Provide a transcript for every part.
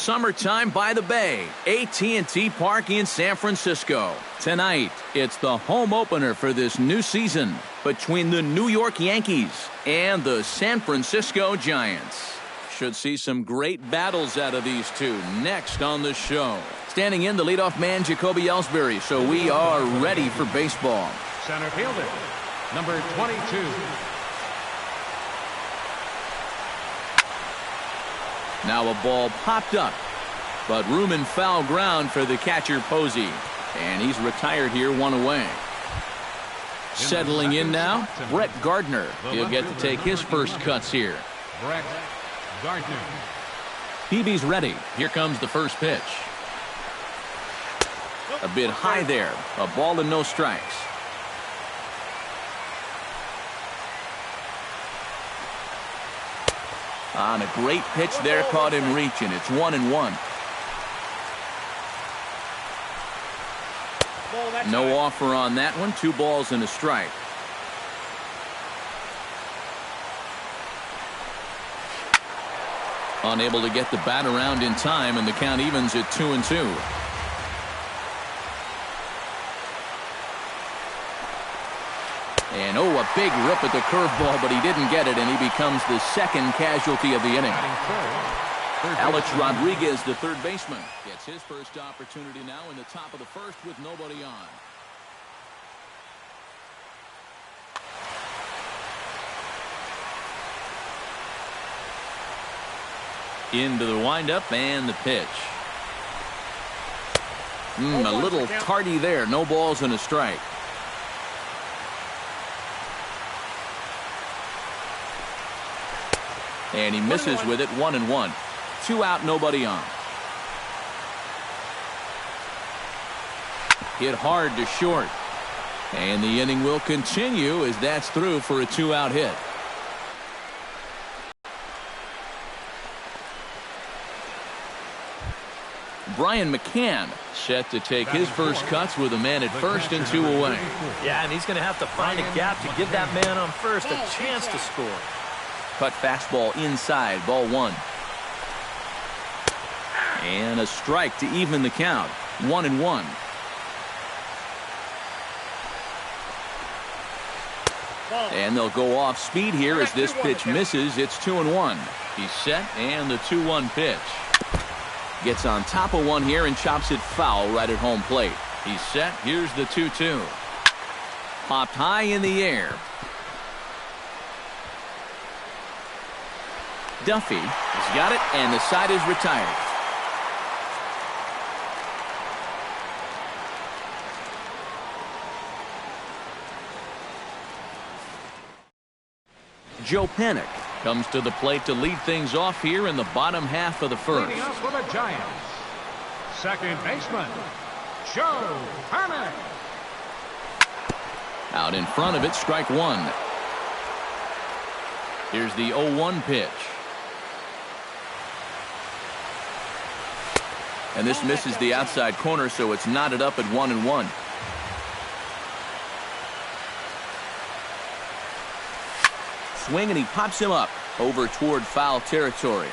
summertime by the bay, AT&T Park in San Francisco. Tonight, it's the home opener for this new season between the New York Yankees and the San Francisco Giants. Should see some great battles out of these two next on the show. Standing in, the leadoff man, Jacoby Ellsbury. So we are ready for baseball. Center fielder, number 22. Now a ball popped up, but room and foul ground for the catcher Posey. And he's retired here, one away. Settling in now, Brett Gardner. He'll get to take his first cuts here. Brett Gardner. PB's ready. Here comes the first pitch. A bit high there. A ball and no strikes. On a great pitch there, caught him reaching. It's 1-1. No offer on that one. 2 balls and a strike. Unable to get the bat around in time, and the count evens at 2-2. And a big rip at the curveball, but he didn't get it, and he becomes the second casualty of the inning. Alex Rodriguez, the third baseman, gets his first opportunity now in the top of the first with nobody on. Into the windup and the pitch. A little tardy there. No balls and a strike. And he misses with it. 1-1. 2 out, nobody on. Hit hard to short. And the inning will continue as that's through for a 2-out hit. Brian McCann set to take his first cuts with a man at first and 2 away. Yeah, and he's going to have to find a gap to give that man on first a chance to score. Cut fastball inside, ball 1. And a strike to even the count. 1-1. And they'll go off speed here as this pitch misses. It's 2-1. He's set, and the 2-1 pitch. Gets on top of one here and chops it foul right at home plate. He's set. Here's the 2-2. Popped high in the air. Duffy has got it, and the side is retired. Joe Panik comes to the plate to lead things off here in the bottom half of the first. Leading us for the Giants, second baseman, Joe Panik. Out in front of it, strike 1. Here's the 0-1 pitch. And this misses the outside corner, so it's knotted up at 1-1. Swing, and he pops him up over toward foul territory.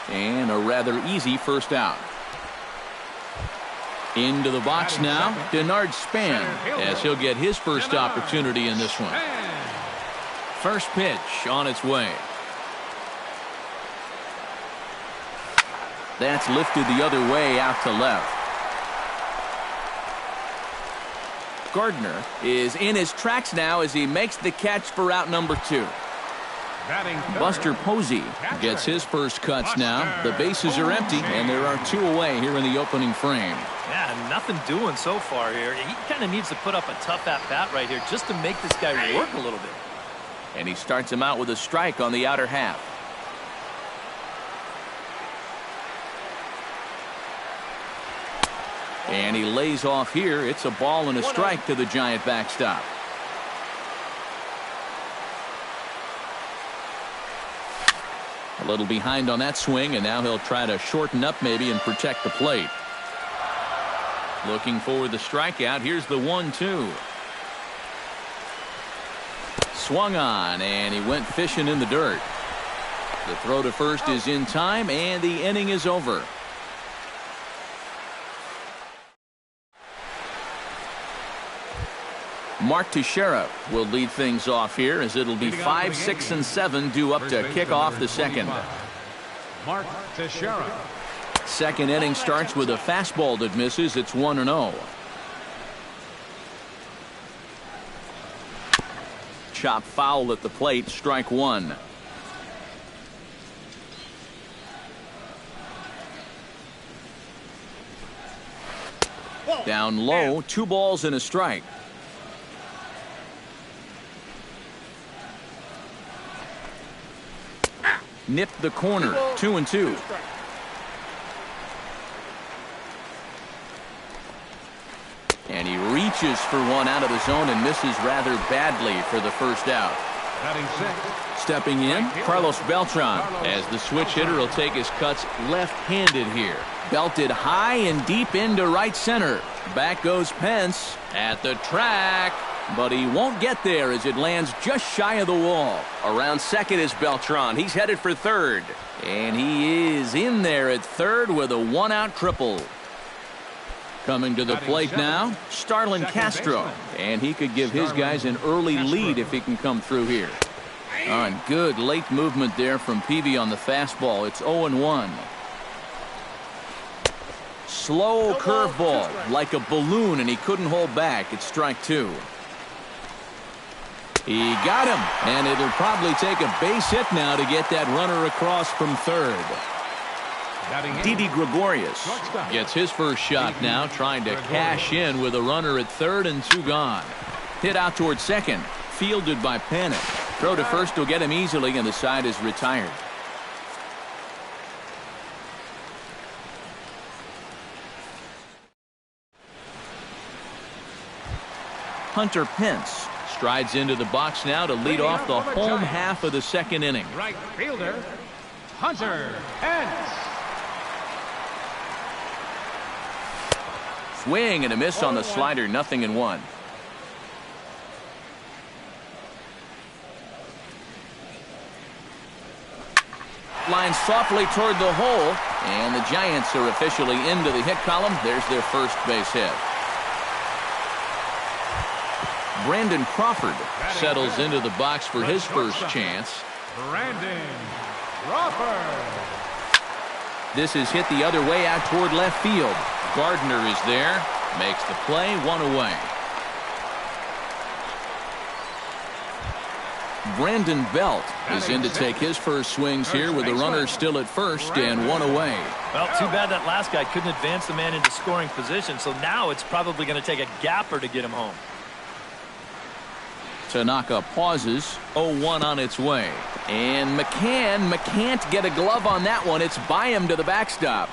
And a rather easy first out. Into the box now, Denard Span, as he'll get his first opportunity in this one. First pitch on its way. That's lifted the other way out to left. Gardner is in his tracks now as he makes the catch for out number 2. Buster Posey gets his first cuts now. The bases are empty, and there are 2 away here in the opening frame. Yeah, nothing doing so far here. He kind of needs to put up a tough at-bat right here just to make this guy work a little bit. And he starts him out with a strike on the outer half. And he lays off here. It's a ball and a strike to the Giant backstop. A little behind on that swing, and now he'll try to shorten up maybe and protect the plate. Looking for the strikeout. Here's the 1-2. Swung on, and he went fishing in the dirt. The throw to first is in time, and the inning is over. Mark Teixeira will lead things off here, as it'll be 5, 6, and 7 due up to kick off the second. Mark Teixeira. Second inning starts with a fastball that misses. It's 1-0. Chop foul at the plate, strike one. Down low, 2 balls and a strike. Nipped the corner, 2-2. And he reaches for one out of the zone and misses rather badly for the first out. Stepping in, Carlos Beltran, as the switch hitter will take his cuts left-handed here. Belted high and deep into right center. Back goes Pence at the track, but he won't get there as it lands just shy of the wall. Around second is Beltran. He's headed for third. And he is in there at third with a 1-out triple. Coming to the plate now, Starlin Castro. And he could give his guys an early lead if he can come through here. And good late movement there from Peavy on the fastball. It's 0-1. Slow curveball, like a balloon, and he couldn't hold back. It's strike two. He got him, and it'll probably take a base hit now to get that runner across from third. Didi Gregorius gets his first shot now, trying to cash in with a runner at third and 2 gone. Hit out toward second, fielded by Panik. Throw to first will get him easily, and the side is retired. Hunter Pence strides into the box now to lead off the home half of the second inning. Right fielder, Hunter Pence. Swing and a miss on the slider, 0-1. Line softly toward the hole, and the Giants are officially into the hit column. There's their first base hit. Brandon Crawford settles into the box for his first chance. Brandon Crawford. This is hit the other way out toward left field. Gardner is there, makes the play, 1 away. Brandon Belt is in to take his first swings here with the runner still at first and 1 away. Well, too bad that last guy couldn't advance the man into scoring position, so now it's probably going to take a gapper to get him home. Tanaka pauses, 0-1 on its way. And McCann can't get a glove on that one. It's by him to the backstop.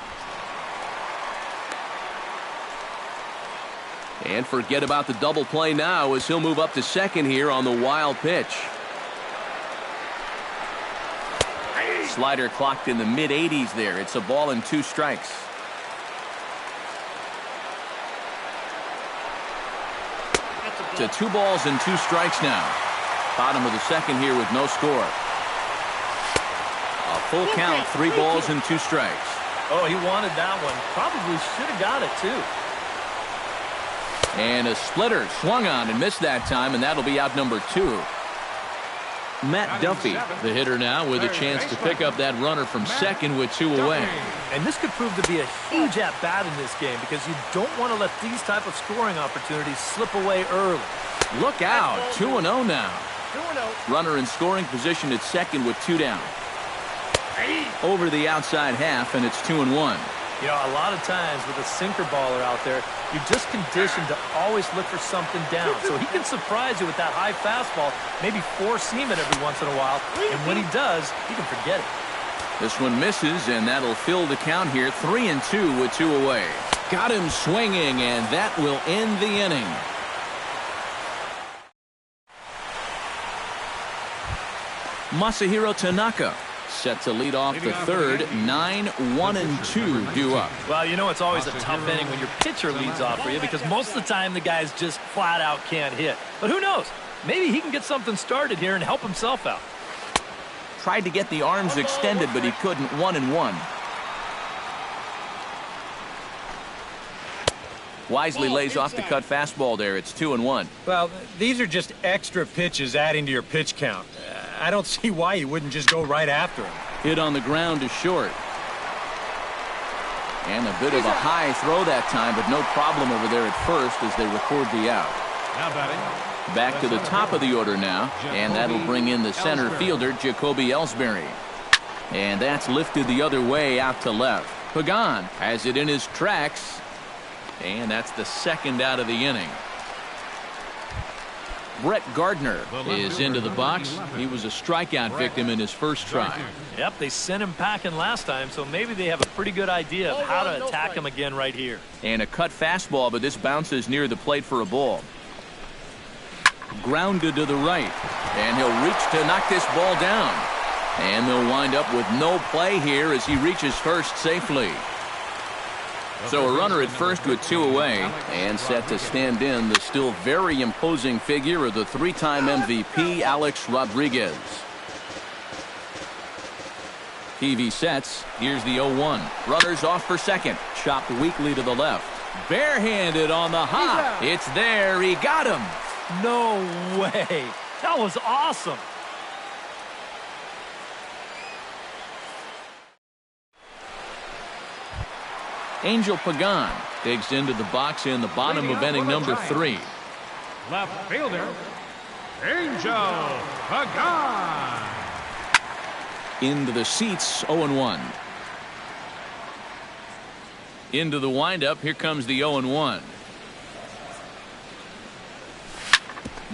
And forget about the double play now as he'll move up to second here on the wild pitch. Slider clocked in the mid-80s there. It's a ball and 2 strikes. To 2 balls and 2 strikes now. Bottom of the second here with no score. A full count, 3 balls and 2 strikes. Oh, he wanted that one. Probably should have got it, too. And a splitter swung on and missed that time, and that'll be out number 2. Matt Duffy, the hitter now, with a chance to pick up that runner from second with 2 away. And this could prove to be a huge at-bat in this game because you don't want to let these type of scoring opportunities slip away early. Look out, 2-0 now. 2-0. Runner in scoring position at second with 2 down. Over the outside half, and it's 2-1. You know, a lot of times with a sinker baller out there, you're just conditioned to always look for something down. So he can surprise you with that high fastball, maybe four-seam it every once in a while. And when he does, you can forget it. This one misses, and that'll fill the count here. 3-2 with 2 away. Got him swinging, and that will end the inning. Masahiro Tanaka set to lead off the third. 9-1-2 due up. Well, you know it's always a tough inning when your pitcher leads off for you because most of the time the guys just flat out can't hit. But who knows? Maybe he can get something started here and help himself out. tried to get the arms extended, but he couldn't. 1-1. Wisely lays off the cut fastball there. It's 2-1. Well, these are just extra pitches adding to your pitch count. I don't see why you wouldn't just go right after him. Hit on the ground is short. And a bit of a high throw that time, but no problem over there at first as they record the out. Now batting. Back to the top of the order now, and that'll bring in the center fielder, Jacoby Ellsbury. And that's lifted the other way out to left. Pagan has it in his tracks, and that's the second out of the inning. Brett Gardner is into the box. He was a strikeout victim in his first try. Yep, they sent him packing last time, so maybe they have a pretty good idea of how to attack him again right here. And a cut fastball, but this bounces near the plate for a ball. Grounded to the right, and he'll reach to knock this ball down. And they'll wind up with no play here as he reaches first safely. So a runner at first with 2 away, and set to stand in the still very imposing figure of the 3-time MVP, Alex Rodriguez. TV sets. Here's the 0-1. Runners off for second. Chopped weakly to the left. Barehanded on the hop. It's there. He got him. No way. That was awesome. Angel Pagan digs into the box in the bottom of inning number 3. Left fielder, Angel Pagan. Into the seats, 0-1. Into the windup, here comes the 0-1.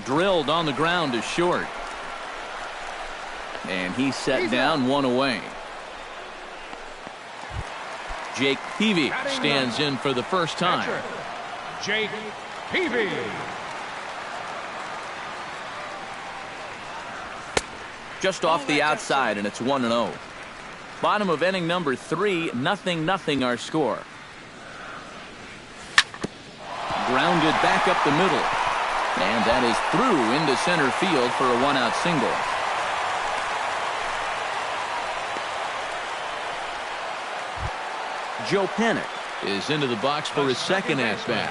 Drilled on the ground to short. And he's set down, 1 away. Jake Peavy stands in for the first time. Jake Peavy. Just off the outside, and it's 1-0. Bottom of inning number 3, 0-0 our score. Grounded back up the middle. And that is through into center field for a 1-out single. Joe Panik is into the box for his second at-bat.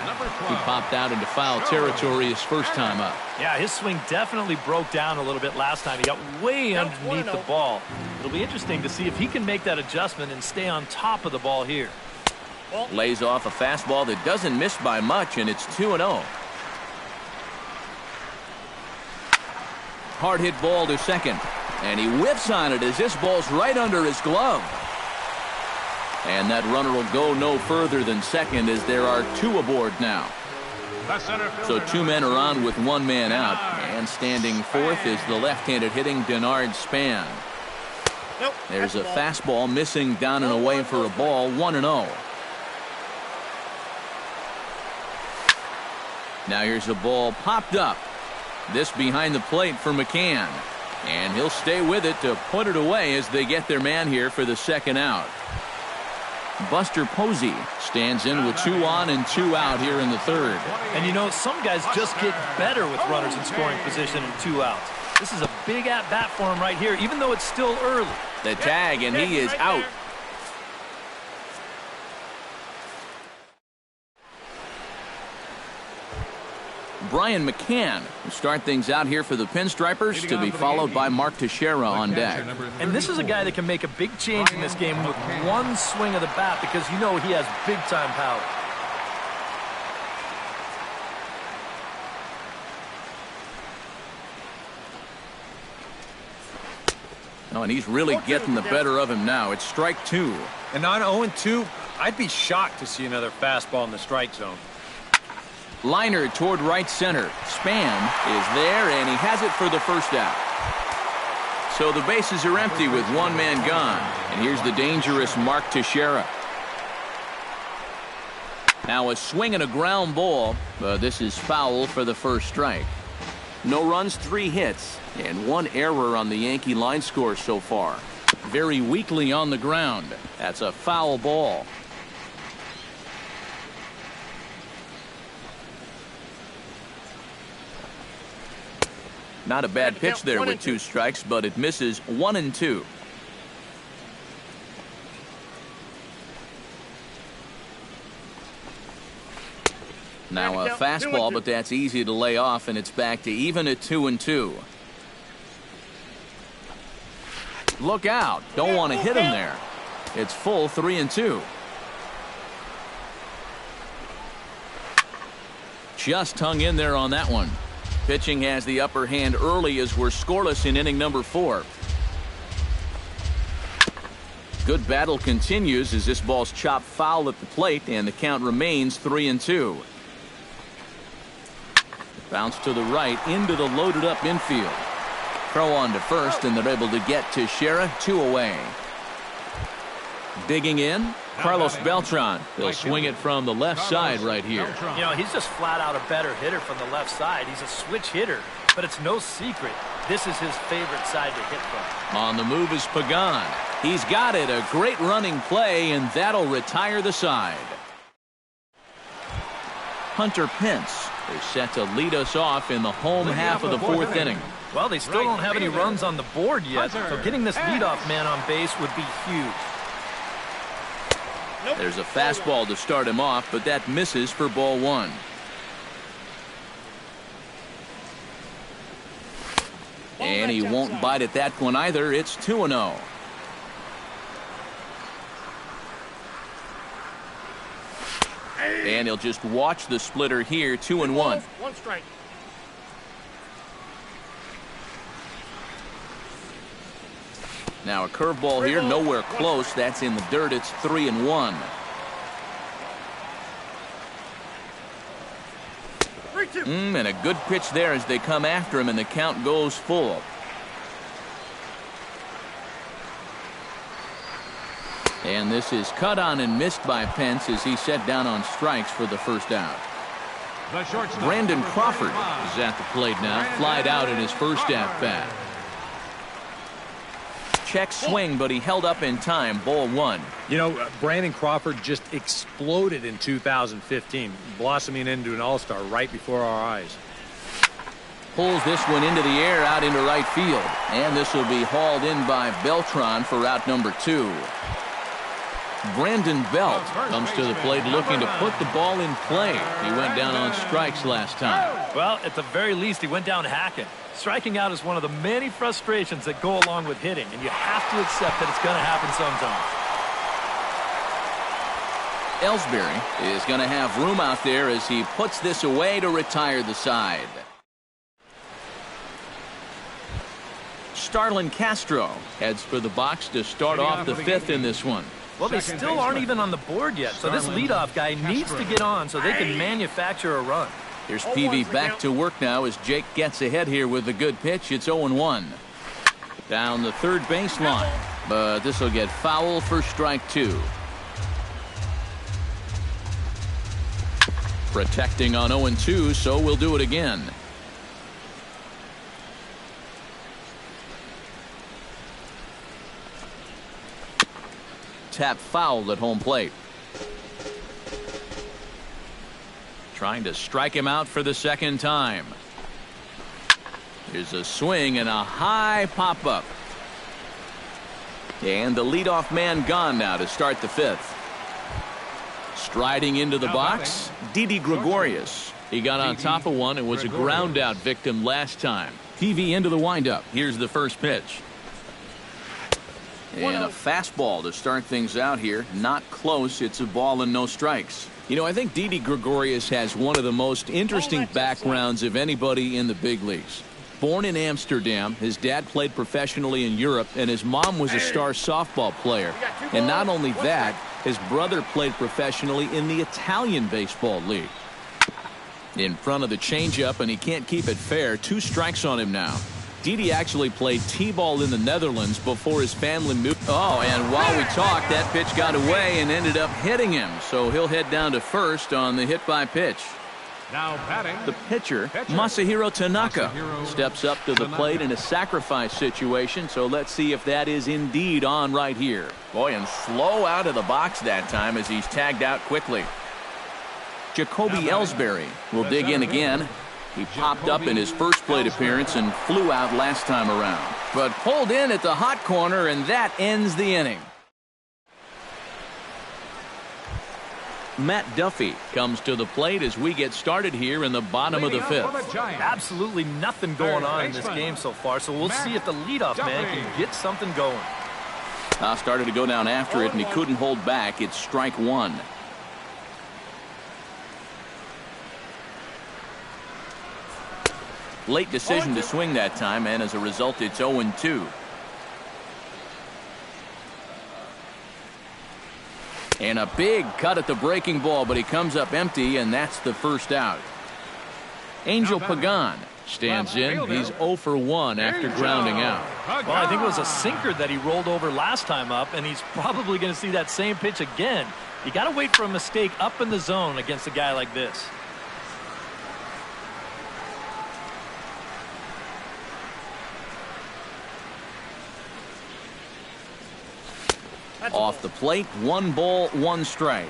He popped out into foul territory his first time up. Yeah, his swing definitely broke down a little bit last time. He got way underneath the ball. It'll be interesting to see if he can make that adjustment and stay on top of the ball here. Lays off a fastball that doesn't miss by much, and it's 2-0. Hard hit ball to second, and he whiffs on it as this ball's right under his glove. And that runner will go no further than second as there are 2 aboard now. So 2 men are on with 1 man out. And standing fourth is the left-handed hitting Denard Span. There's a fastball missing down and away for a ball, 1-0. Now here's a ball popped up. This behind the plate for McCann. And he'll stay with it to put it away as they get their man here for the second out. Buster Posey stands in with 2 on and 2 out here in the third. And you know, some guys just get better with runners in scoring position and 2 outs. This is a big at-bat for him right here, even though it's still early. The tag, and he is out. Brian McCann will start things out here for the Pinstripers, to be followed by Mark Teixeira on deck. And this is a guy that can make a big change in this game with 1 swing of the bat, because you know he has big-time power. Oh, and he's really getting the better of him now. It's strike 2. And on 0-2, I'd be shocked to see another fastball in the strike zone. Liner toward right center. Span is there, and he has it for the first out. So the bases are empty with 1 man gone. And here's the dangerous Mark Teixeira. Now a swing and a ground ball, but this is foul for the first strike. No runs, 3 hits, and 1 error on the Yankee line score so far. Very weakly on the ground. That's a foul ball. Not a bad pitch there with 2 strikes, but it misses 1-2. Now a fastball, but that's easy to lay off, and it's back to even at 2-2. Look out. Don't want to hit him there. It's full 3-2. Just hung in there on that one. Pitching has the upper hand early as we're scoreless in inning number 4. Good battle continues as this ball's chopped foul at the plate, and the count remains 3-2. Bounce to the right into the loaded up infield. Throw on to first, and they're able to get to Shera, 2 away. Digging in, Carlos Beltran. He'll swing it from the left side right here. You know, he's just flat out a better hitter from the left side. He's a switch hitter, but it's no secret this is his favorite side to hit from. On the move is Pagan. He's got it. A great running play, and that'll retire the side. Hunter Pence is set to lead us off in the home half of the 4th inning. Well, they still don't have any runs on the board yet, so getting this leadoff man on base would be huge. There's a fastball to start him off, but that misses for ball 1. And he won't bite at that one either. It's 2-0. And he'll just watch the splitter here, 2-1. 1 strike. Now a curveball here, nowhere close. That's in the dirt. It's 3-1. And a good pitch there as they come after him, and the count goes full. And this is cut on and missed by Pence as he's set down on strikes for the first out. Brandon Crawford is at the plate now. Flied out in his first at-bat. Check swing, but he held up in time. Ball 1. You know, Brandon Crawford just exploded in 2015, blossoming into an all-star right before our eyes. Pulls this one into the air out into right field. And this will be hauled in by Beltran for out number 2. Brandon Belt comes to the plate looking to put the ball in play. He went down on strikes last time. Well, at the very least, he went down hacking. Striking out is one of the many frustrations that go along with hitting, and you have to accept that it's going to happen sometimes. Ellsbury is going to have room out there as he puts this away to retire the side. Starlin Castro heads for the box to start off the 5th in this one. Well, they still aren't even on the board yet, so this leadoff guy needs to get on so they can manufacture a run. Here's PV back to work now as Jake gets ahead here with a good pitch. It's 0-1. Down the third baseline, but this will get foul for strike 2. Protecting on 0-2, so we'll do it again. Tap foul at home plate. Trying to strike him out for the second time. Here's a swing and a high pop-up. And the leadoff man gone now to start the 5th. Striding into the box, Didi Gregorius. He got on top of one and was a ground-out victim last time. PV into the windup. Here's the first pitch. And a fastball to start things out here. Not close. It's a ball and no strikes. You know, I think Didi Gregorius has one of the most interesting backgrounds of anybody in the big leagues. Born in Amsterdam, his dad played professionally in Europe, and his mom was a star softball player. And not only that, his brother played professionally in the Italian baseball league. In front of the changeup, and he can't keep it fair. 2 strikes on him now. Didi actually played T-ball in the Netherlands before his family moved. Oh, and while we talked, that pitch got away and ended up hitting him. So he'll head down to first on the hit by pitch. Now batting, the pitcher, Masahiro Tanaka, steps up to the plate in a sacrifice situation. So let's see if that is indeed on right here. Boy, and slow out of the box that time as he's tagged out quickly. Jacoby Ellsbury will dig in again. He popped up in his first plate appearance and flew out last time around, but pulled in at the hot corner, and that ends the inning. Matt Duffy comes to the plate as we get started here in the bottom of the fifth. Absolutely nothing going on in this game so far, so we'll see if the leadoff man can get something going. Started to go down after it, and he couldn't hold back. It's strike one. Late decision to swing that time, and as a result, it's 0-2. And a big cut at the breaking ball, but he comes up empty, and that's the first out. Angel Pagan stands in. He's 0 for 1 after grounding out. Well, I think it was a sinker that he rolled over last time up, and he's probably going to see that same pitch again. You got to wait for a mistake up in the zone against a guy like this. Off the plate, 1 ball, 1 strike.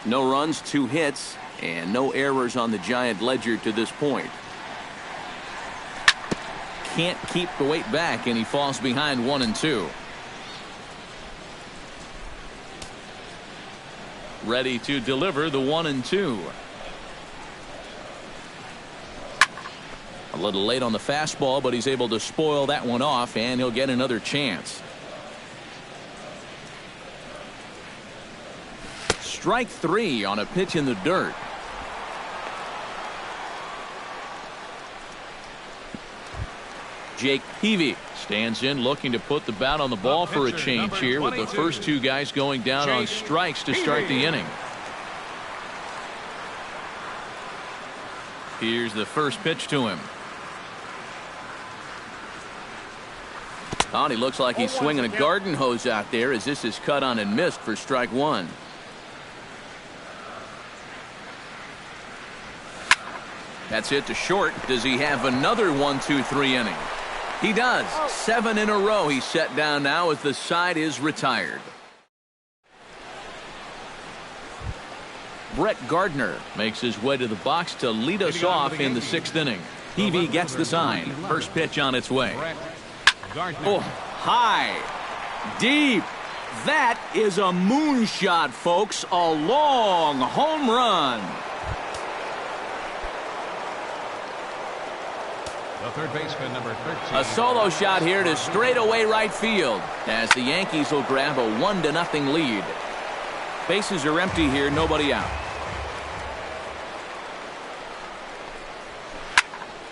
No runs, 2 hits, and no errors on the Giant ledger to this point. Can't keep the weight back, and he falls behind 1-2. Ready to deliver the 1-2. A little late on the fastball, but he's able to spoil that one off, and he'll get another chance. Strike 3 on a pitch in the dirt. Jake Peavy stands in, looking to put the bat on the ball for a change here, with the first 2 guys going down on strikes to start the inning. Here's the first pitch to him. And he looks like he's swinging a garden hose out there, as this is cut on and missed for strike 1. That's it to short. Does he have another 1-2-3 inning? He does. 7 in a row he's set down now as the side is retired. Brett Gardner makes his way to the box to lead us off in the 6th inning. Peavy gets the sign. First pitch on its way. Oh, high, deep. That is a moonshot, folks. A long home run. The third baseman, number 13. A solo shot here to straightaway right field, as the Yankees will grab a 1-0 lead. Bases are empty here, nobody out.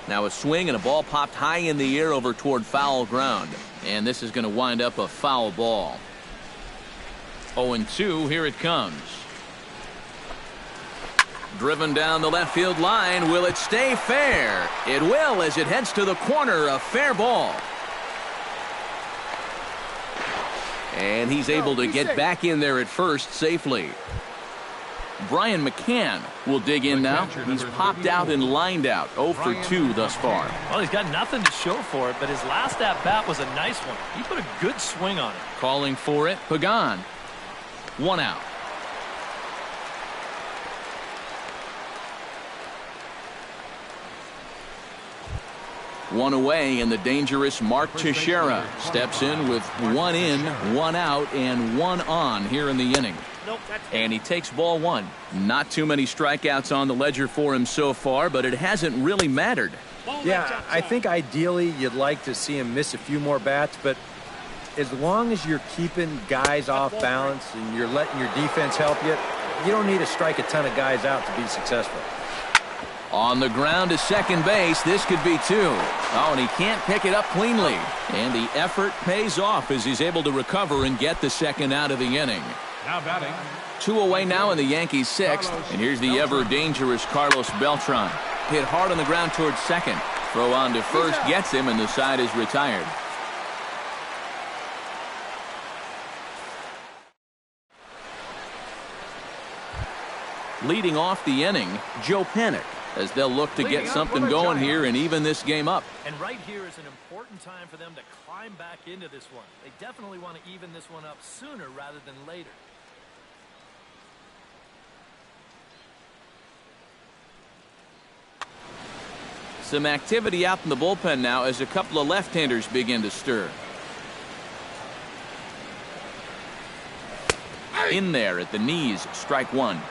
Now a swing, and a ball popped high in the air over toward foul ground, and this is going to wind up a foul ball. 0-2, here it comes. Driven down the left field line. Will it stay fair? It will, as it heads to the corner. A fair ball. And he's able to get back in there at first safely. Brian McCann will dig in now. He's popped out and lined out. 0 for 2 thus far. Well, he's got nothing to show for it, but his last at-bat was a nice one. He put a good swing on it. Calling for it, Pagan. 1 out. One away, and the dangerous Mark Teixeira steps in with 1 in, 1 out, and 1 on here in the inning. And he takes ball 1. Not too many strikeouts on the ledger for him so far, but it hasn't really mattered. Yeah, I think ideally you'd like to see him miss a few more bats, but as long as you're keeping guys off balance and you're letting your defense help you, you don't need to strike a ton of guys out to be successful. On the ground to second base, this could be 2. Oh, and he can't pick it up cleanly. And the effort pays off as he's able to recover and get the second out of the inning. Now batting. 2 away now in the Yankees' 6th. And here's the ever-dangerous Carlos Beltran. Hit hard on the ground towards second. Throw on to first gets him, and the side is retired. Leading off the inning, Joe Panik, as they'll look to get something going here and even this game up. And right here is an important time for them to climb back into this one. They definitely want to even this one up sooner rather than later. Some activity out in the bullpen now as a couple of left-handers begin to stir. In there at the knees, strike one.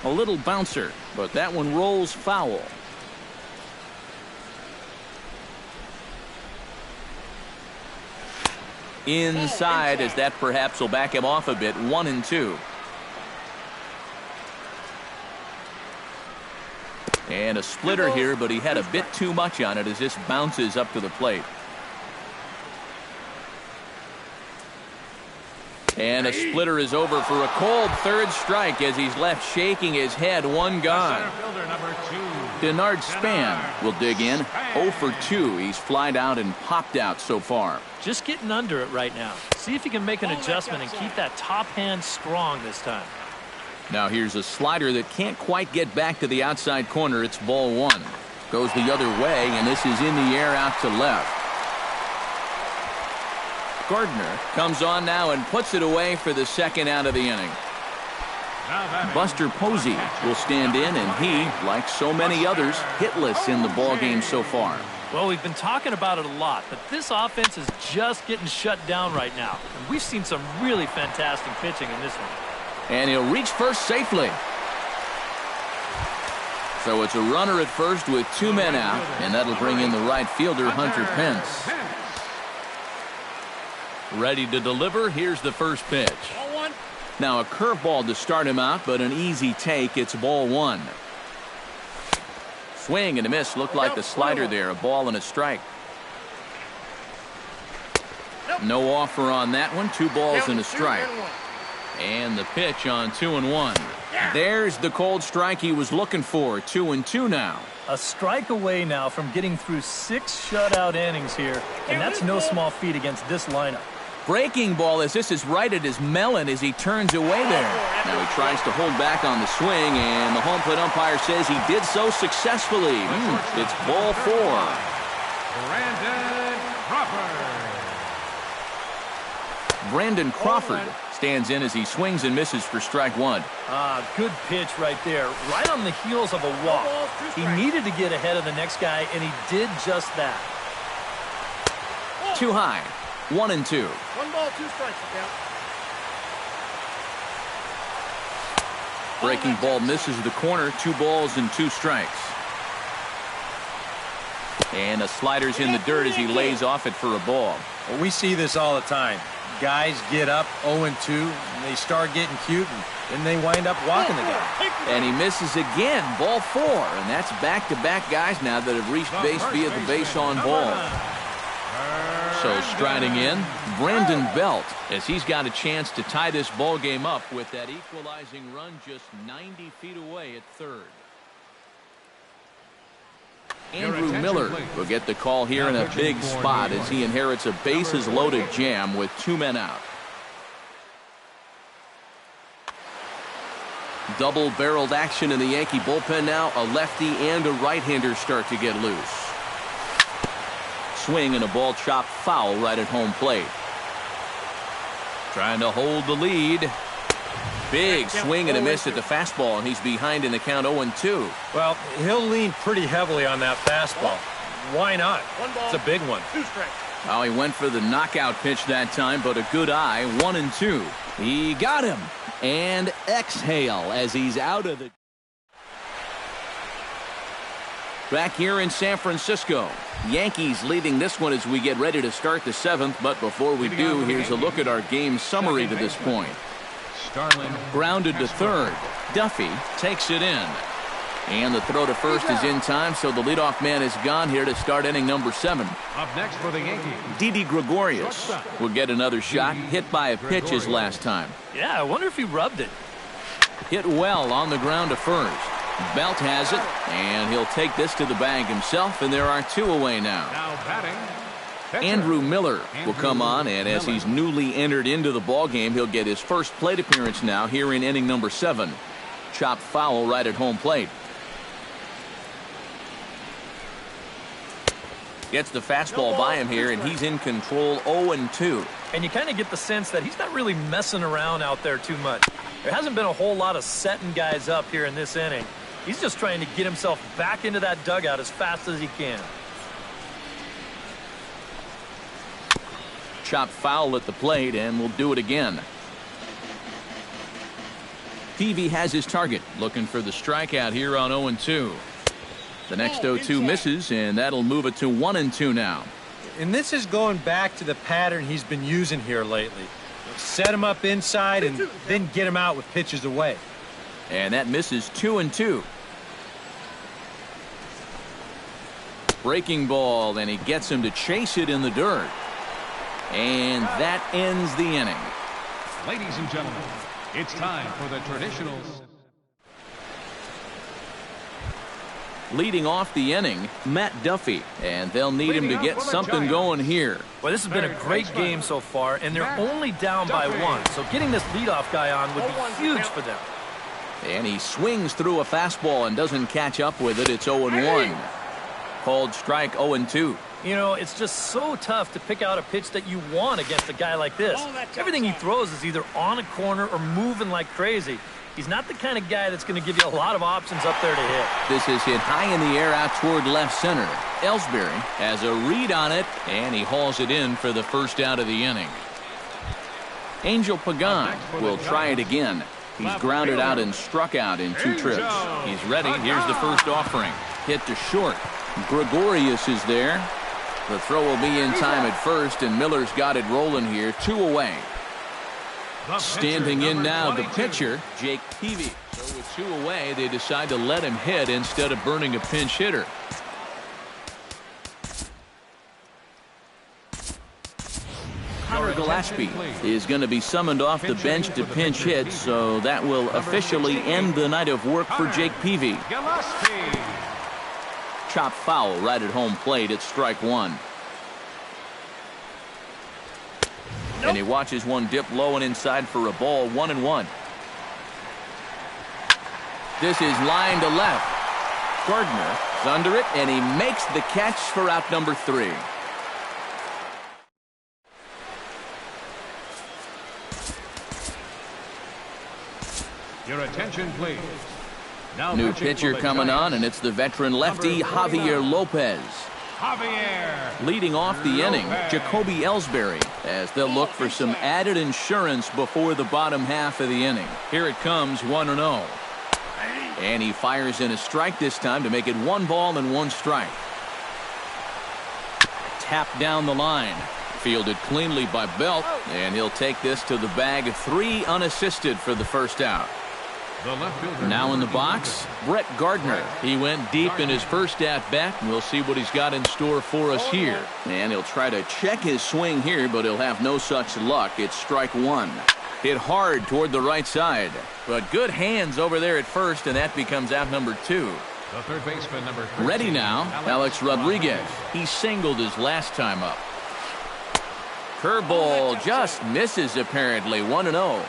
A little bouncer, but that one rolls foul. Inside, as that perhaps will back him off a bit. 1-2. And a splitter here, but he had a bit too much on it as this bounces up to the plate. And a splitter is over for a cold third strike as he's left shaking his head. One gone. Denard Span will dig in. 0 for 2. He's flied out and popped out so far. Just getting under it right now. See if he can make an adjustment and keep that top hand strong this time. Now here's a slider that can't quite get back to the outside corner. It's ball one. Goes the other way, and this is in the air out to left. Gardner comes on now and puts it away for the second out of the inning. Buster Posey will stand in, and he, like so many others, hitless in the ballgame so far. Well, we've been talking about it a lot, but this offense is just getting shut down right now. And we've seen some really fantastic pitching in this one. And he'll reach first safely. So it's a runner at first with 2 men out, and that'll bring in the right fielder, Hunter Pence. Ready to deliver. Here's the first pitch. Now a curveball to start him out, but an easy take. It's ball one. Swing and a miss. Looked like the slider there. A ball and a strike. No offer on that one. 2 balls and a strike. And the pitch on 2-1. There's the cold strike he was looking for. 2-2 now. A strike away now from getting through 6 shutout innings here, and that's no small feat against this lineup. Breaking ball as this is right at his melon as he turns away there. Now he tries to hold back on the swing, and the home plate umpire says he did so successfully. It's ball 4. Brandon Crawford stands in as he swings and misses for strike one. Good pitch right there, right on the heels of a walk. He needed to get ahead of the next guy, and he did just that. Too high. 1-2. 1 ball, 2 strikes. Count. Breaking ball misses the corner. 2 balls and 2 strikes. And a slider's in the dirt as he lays off it for a ball. Well, we see this all the time. Guys get up 0-2, and they start getting cute, and then they wind up walking the guy. And he misses again. Ball 4. And that's back-to-back guys now that have reached base via the base on ball. So striding in, Brandon Belt, as he's got a chance to tie this ball game up with that equalizing run just 90 feet away at third. Andrew Miller will get the call here in a big spot as he inherits a bases-loaded jam with 2 men out. Double-barreled action in the Yankee bullpen now. A lefty and a right-hander start to get loose. Swing and a ball chopped foul right at home plate. Trying to hold the lead. Big swing and a miss at the fastball, and he's behind in the count 0-2. Well, he'll lean pretty heavily on that fastball. Why not? It's a big one. 2 strikes. Oh, he went for the knockout pitch that time, but a good eye. 1-2. He got him. And exhale as he's out of the... Back here in San Francisco, Yankees leading this one as we get ready to start the 7th. But before we do, here's a look at our game summary to this point. Grounded to third. Duffy takes it in. And the throw to first is in time, so the leadoff man is gone here to start inning number 7. Up next for the Yankees, Didi Gregorius will get another shot, hit by a pitch his last time. Yeah, I wonder if he rubbed it. Hit well on the ground to first. Belt has it, and he'll take this to the bag himself, and there are 2 away now. now batting, pitcher. Andrew Miller will come on, and as he's newly entered into the ballgame, he'll get his first plate appearance now here in inning number 7. Chopped foul right at home plate. Gets the fastball by him here, and he's in control 0-2. And you kind of get the sense that he's not really messing around out there too much. There hasn't been a whole lot of setting guys up here in this inning. He's just trying to get himself back into that dugout as fast as he can. Chopped foul at the plate, and we'll do it again. Peavy has his target, looking for the strikeout here on 0-2. The next 0-2 misses, and that'll move it to 1-2 now. And this is going back to the pattern he's been using here lately. Set him up inside and then get him out with pitches away. And that misses 2-2. Breaking ball, and he gets him to chase it in the dirt. And that ends the inning. Ladies and gentlemen, it's time for the traditional. Leading off the inning, Matt Duffy, and they'll need him to get something going here. Well, this has been a great game so far, and they're only down by 1, so getting this leadoff guy on would be huge for them. And he swings through a fastball and doesn't catch up with it. It's 0-1. Called strike 0-2. You know, it's just so tough to pick out a pitch that you want against a guy like this. Everything he throws is either on a corner or moving like crazy. He's not the kind of guy that's going to give you a lot of options up there to hit. This is hit high in the air out toward left center. Ellsbury has a read on it, and he hauls it in for the first out of the inning. Angel Pagan will try it again. He's grounded out and struck out in 2 trips. He's ready. Here's the first offering. Hit to short. Gregorius is there. The throw will be in time at first, and Miller's got it rolling here. 2 away. Standing in now, the pitcher, Jake Peavy. So with 2 away, they decide to let him hit instead of burning a pinch hitter. Connor Gillespie is going to be summoned off the bench to pinch hit, so that will officially end the night of work for Jake Peavy. Chop foul right at home plate at strike 1. And he watches one dip low and inside for a ball. 1-1. This is line to left. Gardner is under it, and he makes the catch for out number 3. Your attention, please. Now New pitcher coming on, and it's the veteran lefty Javier Lopez. Leading off the inning, Jacoby Ellsbury, as they'll look for some added insurance before the bottom half of the inning. Here it comes, 1-0. And he fires in a strike this time to make it 1 ball and 1 strike. Tap down the line. Fielded cleanly by Belt, and he'll take this to the bag. 3 unassisted for the first out. Now in the box, Brett Gardner. He went deep in his first at-bat, and we'll see what he's got in store for us here. And he'll try to check his swing here, but he'll have no such luck. It's strike 1. Hit hard toward the right side, but good hands over there at first, and that becomes out number 2. The third baseman, number 13, Ready now, Alex Rodriguez. He singled his last time up. Curveball just misses apparently. 1-0.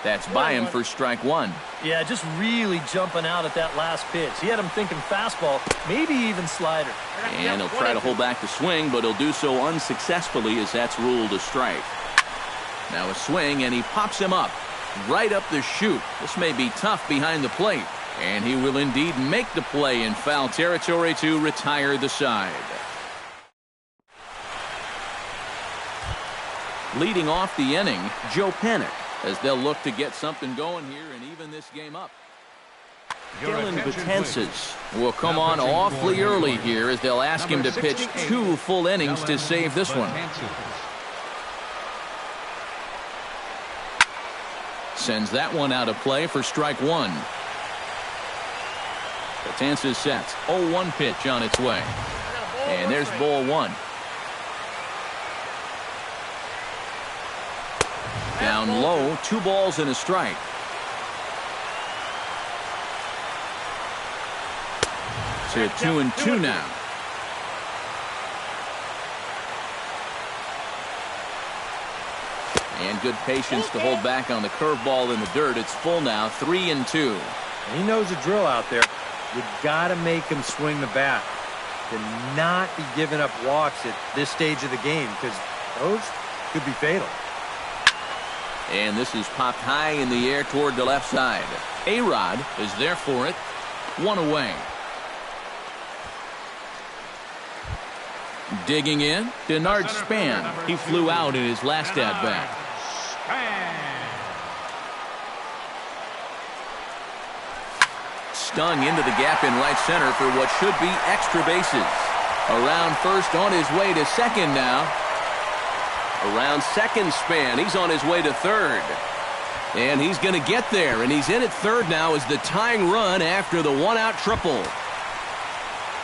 That's by him for strike 1. Yeah, just really jumping out at that last pitch. He had him thinking fastball, maybe even slider. And he'll try to hold back the swing, but he'll do so unsuccessfully as that's ruled a strike. Now a swing, and he pops him up right up the chute. This may be tough behind the plate, and he will indeed make the play in foul territory to retire the side. Leading off the inning, Joe Panic, as they'll look to get something going here and even this game up. Dylan Betances will come on awfully early here as they'll ask him to pitch 2 full innings to save this one. Sends that one out of play for strike 1. Betances sets. 0-1 pitch on its way. And there's ball 1. Down low, 2 balls and a strike. To 2-2 now. And good patience to hold back on the curveball in the dirt. It's full now, 3-2. He knows the drill out there. You got to make him swing the bat. To not be giving up walks at this stage of the game, because those could be fatal. And this is popped high in the air toward the left side. A-Rod is there for it. One away. Digging in, Denard Span. He flew out in his last at-bat. Stung into the gap in right center for what should be extra bases. Around first, on his way to second now. Around second, Span. He's on his way to third. And he's going to get there, and he's in at third now as the tying run after the one-out triple.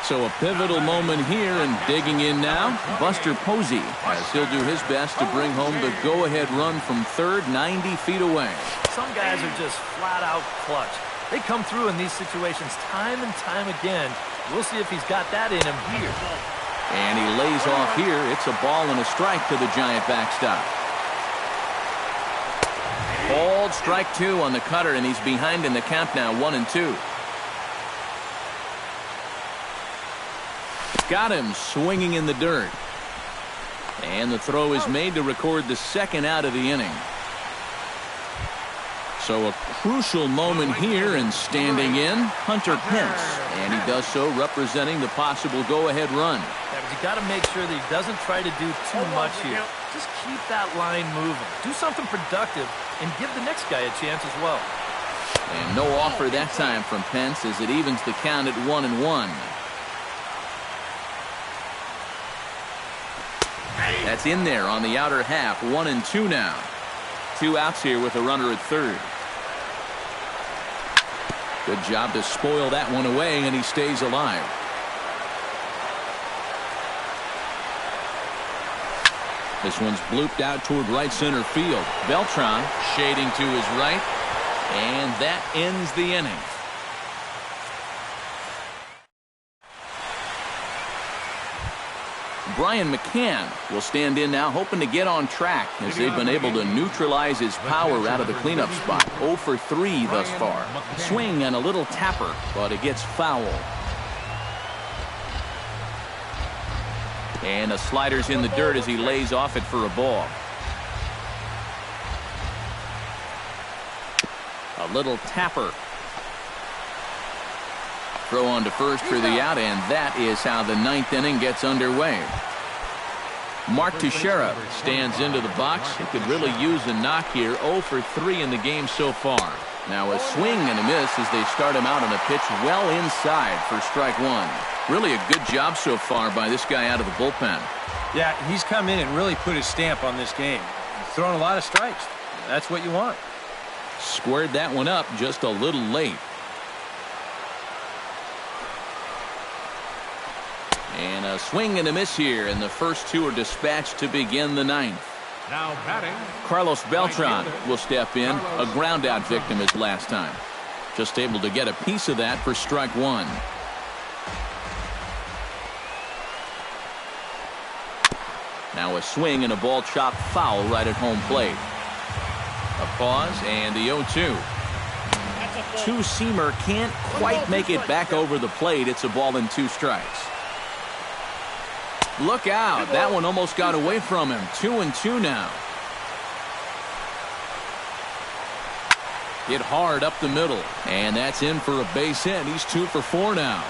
So a pivotal moment here, and digging in now, Buster Posey, as he'll do his best to bring home the go-ahead run from third, 90 feet away. Some guys are just flat-out clutch. They come through in these situations time and time again. We'll see if he's got that in him here. And he lays off here. It's a ball and a strike to the Giant backstop. Called strike two on the cutter, and he's behind in the count now, 1-2. Got him swinging in the dirt. And the throw is made to record the second out of the inning. So a crucial moment here, and standing in, Hunter Pence. And he does so representing the possible go-ahead run. Yeah, but you got to make sure that he doesn't try to do too much here. Just keep that line moving. Do something productive and give the next guy a chance as well. And no offer that time from Pence as it evens the count at 1-1. That's in there on the outer half, 1-2 now. 2 outs here with a runner at third. Good job to spoil that one away, and he stays alive. This one's blooped out toward right center field. Beltran shading to his right, and that ends the inning. Brian McCann will stand in now, hoping to get on track as they've been able to neutralize his power out of the cleanup spot. 0 for 3 thus far. Swing and a little tapper, but it gets foul. And the slider's in the dirt as he lays off it for a ball. A little tapper. Throw on to first for the out, and that is how the 9th inning gets underway. Mark Teixeira stands into the box. He could really use a knock here. 0 for 3 in the game so far. Now a swing and a miss as they start him out on a pitch well inside for strike one. Really a good job so far by this guy out of the bullpen. Yeah, he's come in and really put his stamp on this game. He's thrown a lot of strikes. That's what you want. Squared that one up just a little late. And a swing and a miss here, and the first 2 are dispatched to begin the 9th. Now batting, Carlos Beltran will step in, a ground out victim his last time. Just able to get a piece of that for strike one. Now a swing and a ball chopped foul right at home plate. A pause and the 0-2. Two-seamer can't quite make it back over the plate. It's a ball and 2 strikes. Look out. That one almost got away from him. 2-2 now. Hit hard up the middle. And that's in for a base hit. He's 2 for 4 now.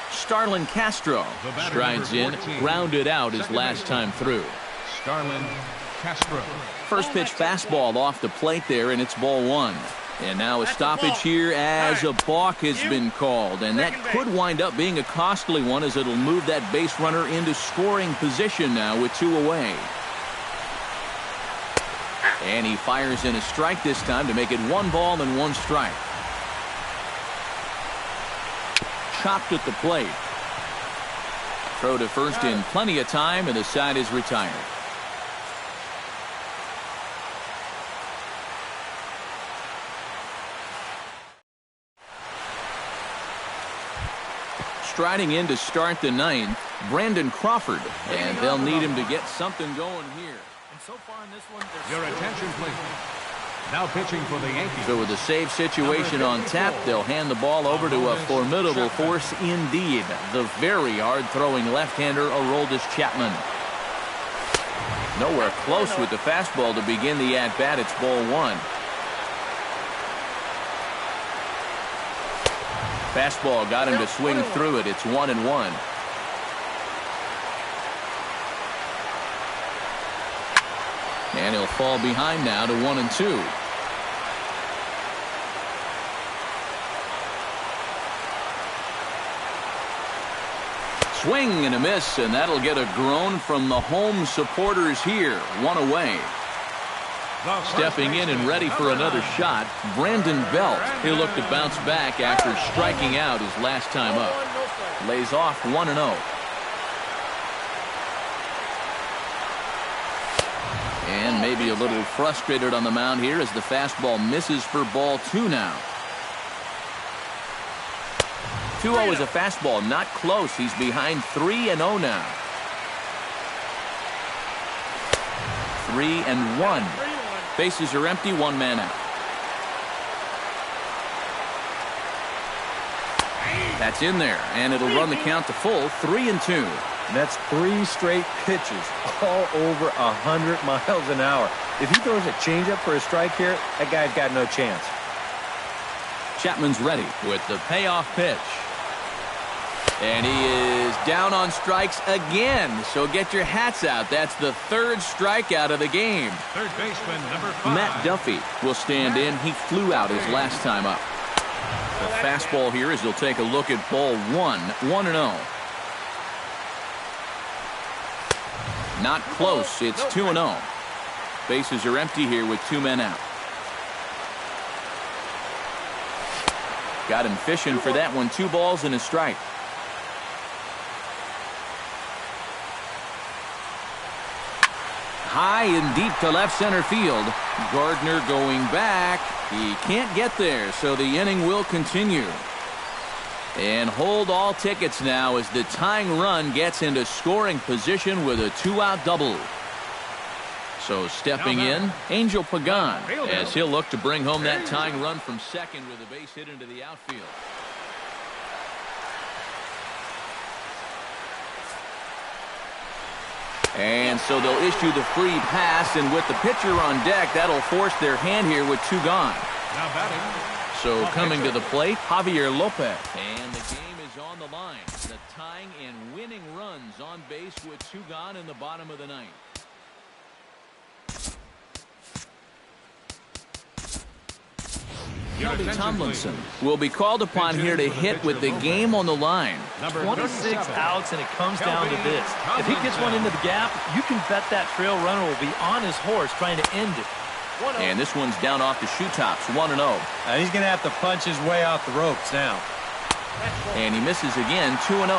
Starlin Castro strides in, grounded out his last time through. Starlin Castro. First pitch fastball off the plate there, and it's ball 1. And now a stoppage here as a balk has been called, and that could wind up being a costly one as it'll move that base runner into scoring position now with 2 away. And he fires in a strike this time to make it 1 ball and 1 strike. Chopped at the plate. Throw to first in plenty of time, and the side is retired. Striding in to start the 9th, Brandon Crawford, and they'll need him to get something going here. And so far in this one, Your attention, please. Now pitching for the Yankees. So with a save situation on tap, they'll hand the ball over to a formidable force indeed. The very hard-throwing left-hander, Aroldis Chapman. Nowhere close with the fastball to begin the at-bat. It's ball one. Fastball got him to swing through it. It's 1-1. And he'll fall behind now to 1-2. Swing and a miss, and that'll get a groan from the home supporters here. One away. Stepping in and ready for another shot, Brandon Belt. He'll look to bounce back after striking out his last time up. Lays off 1-0. And maybe a little frustrated on the mound here as the fastball misses for ball two now. 2-0 is a fastball, not close. He's behind 3-0 now. 3-1. Bases are empty, one man out. That's in there, and it'll run the count to full, 3-2. And that's 3 straight pitches, all over 100 miles an hour. If he throws a changeup for a strike here, that guy's got no chance. Chapman's ready with the payoff pitch. And he is down on strikes again. So get your hats out. That's the 3rd strikeout of the game. Third baseman, number 5. Matt Duffy will stand in. He flew out his last time up. The fastball here as he'll take a look at ball 1. 1-0. Not close. It's 2-0. Bases are empty here with 2 men out. Got him fishing for that one. 2 balls and a strike. High and deep to left center field. Gardner going back. He can't get there, so the inning will continue. And hold all tickets now as the tying run gets into scoring position with a 2-out double. So stepping in, Angel Pagan, as he'll look to bring home that tying run from second with a base hit into the outfield. And so they'll issue the free pass, and with the pitcher on deck, that'll force their hand here with 2 gone. Now batting. So coming to the plate, Javier Lopez. And the game is on the line. The tying and winning runs on base with 2 gone in the bottom of the 9th. Kelby Tomlinson will be called upon here to hit with the game on the line. 26 outs, and it comes down to this. If he gets one into the gap, you can bet that trail runner will be on his horse trying to end it. And this one's down off the shoe tops, 1-0. He's going to have to punch his way off the ropes now. And he misses again, 2-0.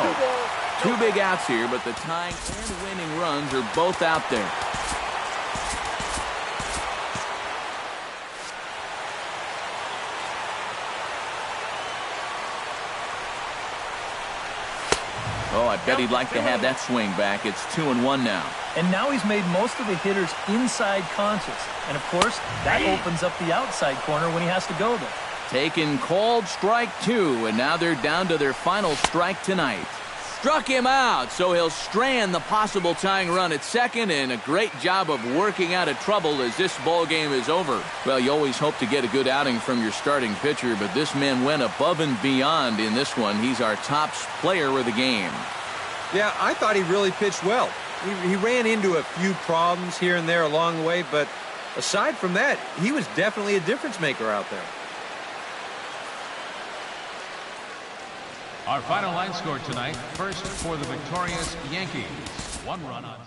2 big outs here, but the tying and winning runs are both out there. Oh, I bet he'd like to have that swing back. It's 2-1 now. And now he's made most of the hitters inside conscious. And, of course, that opens up the outside corner when he has to go there. Taken called strike 2, and now they're down to their final strike tonight. Struck him out, so he'll strand the possible tying run at second, and a great job of working out of trouble as this ball game is over. Well, you always hope to get a good outing from your starting pitcher, but this man went above and beyond in this one. He's our top player of the game. Yeah, I thought he really pitched well. He ran into a few problems here and there along the way, but aside from that, he was definitely a difference maker out there. Our final line score tonight, first for the victorious Yankees. 1 run on